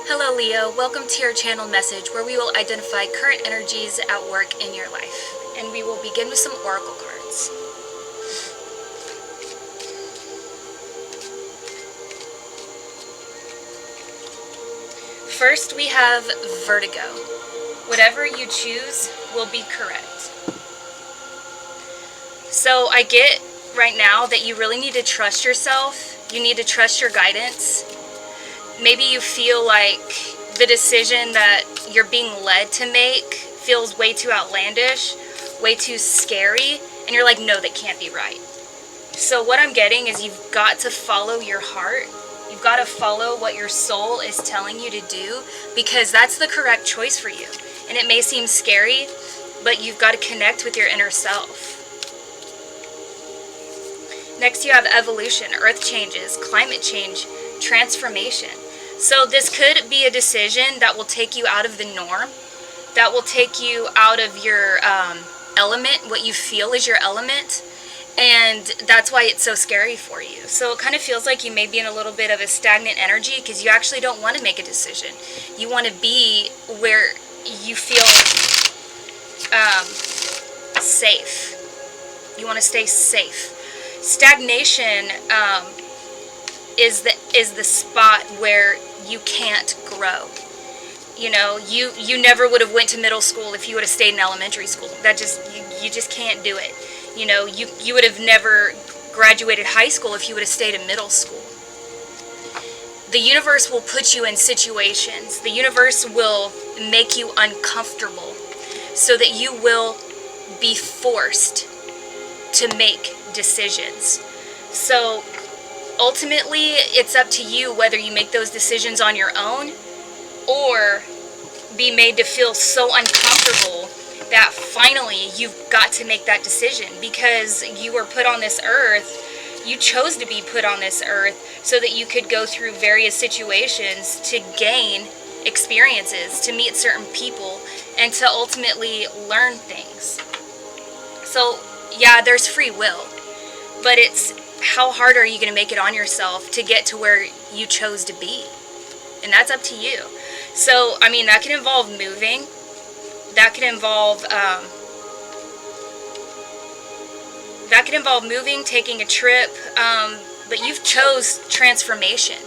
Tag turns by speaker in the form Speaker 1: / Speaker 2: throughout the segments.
Speaker 1: Hello Leo, welcome to your channel message where we will identify current energies at work in your life. And we will begin with some oracle cards. First we have vertigo. Whatever you choose will be correct. So I get right now that you really need to trust yourself. You need to trust your guidance. Maybe you feel like the decision that you're being led to make feels way too outlandish, way too scary, and you're like, no, that can't be right. So what I'm getting is you've got to follow your heart. You've got to follow what your soul is telling you to do, because that's the correct choice for you. And it may seem scary, but you've got to connect with your inner self. Next you have evolution, earth changes, climate change, transformation. So this could be a decision that will take you out of the norm, that will take you out of your element, what you feel is your element, and that's why it's so scary for you. So it kind of feels like you may be in a little bit of a stagnant energy because you actually don't want to make a decision. You want to be where you feel safe. You want to stay safe. Stagnation is the spot where you can't grow. You know, you never would have went to middle school if you would have stayed in elementary school. That just you just can't do it. You know, you would have never graduated high school if you would have stayed in middle school. The universe will put you in situations. The universe will make you uncomfortable so that you will be forced to make decisions. So ultimately, it's up to you whether you make those decisions on your own or be made to feel so uncomfortable that finally you've got to make that decision, because you were put on this earth. You chose to be put on this earth so that you could go through various situations to gain experiences, to meet certain people, and to ultimately learn things. So yeah, there's free will, but it's how hard are you going to make it on yourself to get to where you chose to be? And that's up to you. So, I mean, that can involve moving. That could involve moving, taking a trip. But you've chose transformation.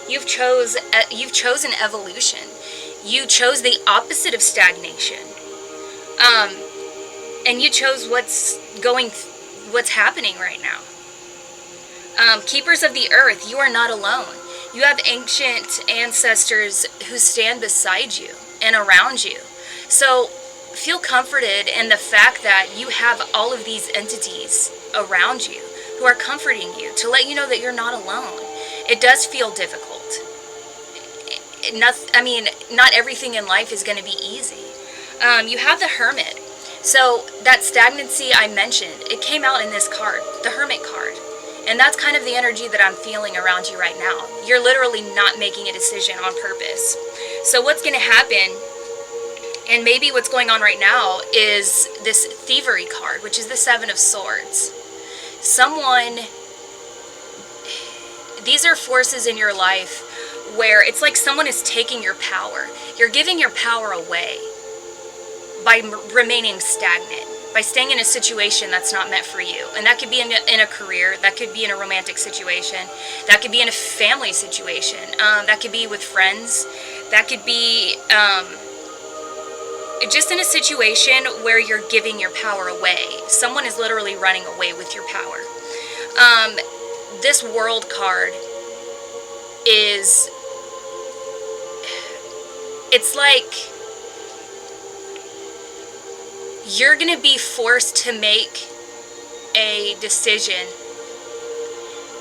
Speaker 1: You've chosen evolution. You chose the opposite of stagnation. And you chose what's happening right now. Keepers of the earth, you are not alone. You have ancient ancestors who stand beside you and around you. So feel comforted in the fact that you have all of these entities around you who are comforting you to let you know that you're not alone. It does feel difficult. Not everything in life is going to be easy. You have the Hermit. So that stagnancy I mentioned, it came out in this card, the Hermit card. And that's kind of the energy that I'm feeling around you right now. You're literally not making a decision on purpose. So what's going to happen, and maybe what's going on right now, is this Thievery card, which is the Seven of Swords. These are forces in your life where it's like someone is taking your power. You're giving your power away by remaining stagnant, by staying in a situation that's not meant for you. And that could be in a career, that could be in a romantic situation, that could be in a family situation, that could be with friends, that could be just in a situation where you're giving your power away. Someone is literally running away with your power. This World card it's like you're going to be forced to make a decision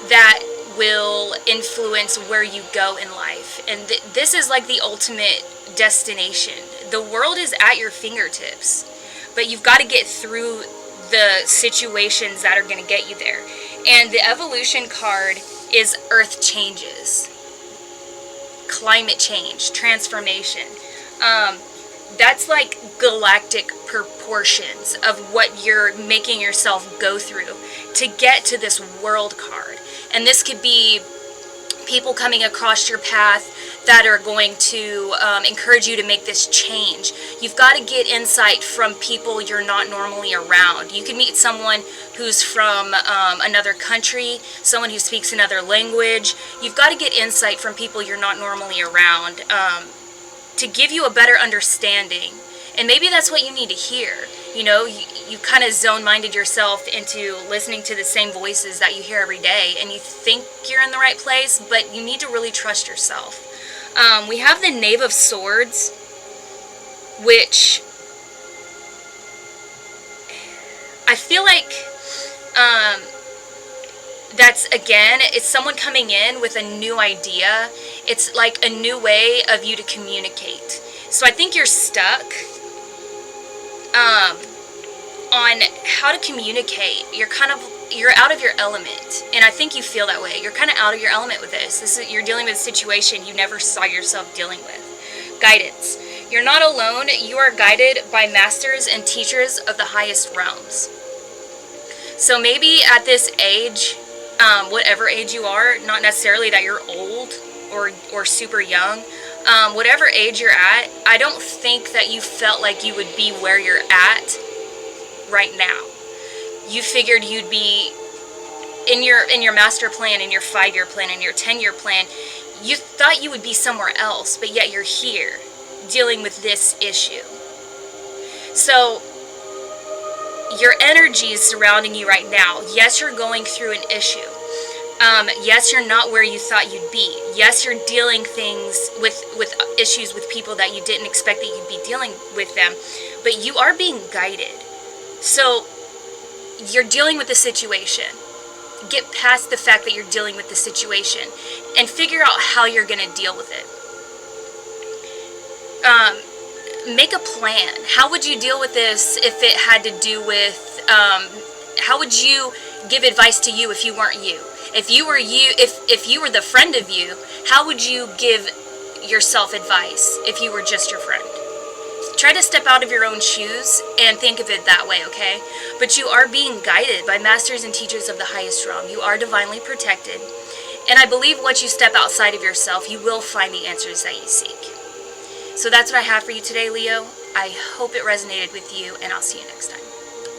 Speaker 1: that will influence where you go in life. And this is like the ultimate destination. The world is at your fingertips, but you've got to get through the situations that are going to get you there. And the Evolution card is Earth changes, climate change, transformation. That's like galactic proportions of what you're making yourself go through to get to this World card. And this could be people coming across your path that are going to encourage you to make this change. You've got to get insight from people you're not normally around. You can meet someone who's from another country, someone who speaks another language. You've got to get insight from people you're not normally around to give you a better understanding. And maybe that's what you need to hear. You know, you kind of zone-minded yourself into listening to the same voices that you hear every day, and you think you're in the right place, but you need to really trust yourself. We have the Knave of Swords, which I feel like that's, again, it's someone coming in with a new idea. It's like a new way of you to communicate. So I think you're stuck on how to communicate. You're out of your element, and I think you feel that way. You're kind of out of your element with this. You're dealing with a situation you never saw yourself dealing with. Guidance. You're not alone. You are guided by masters and teachers of the highest realms. So maybe at this age, whatever age you are, not necessarily that you're old or super young, whatever age you're at, I don't think that you felt like you would be where you're at right now. You figured you'd be in your master plan, in your 5-year plan, in your 10-year plan. You thought you would be somewhere else, but yet you're here dealing with this issue. So your energy is surrounding you right now. Yes, you're going through an issue. Yes, you're not where you thought you'd be. Yes, you're dealing things with issues with people that you didn't expect that you'd be dealing with them, but you are being guided. So you're dealing with the situation. Get past the fact that you're dealing with the situation and figure out how you're going to deal with it. Make a plan. How would you deal with this if it had to do with, how would you give advice to you if you weren't you? If you were you, if you were the friend of you, how would you give yourself advice if you were just your friend? Try to step out of your own shoes and think of it that way, okay? But you are being guided by masters and teachers of the highest realm. You are divinely protected. And I believe once you step outside of yourself, you will find the answers that you seek. So that's what I have for you today, Leo. I hope it resonated with you, and I'll see you next time.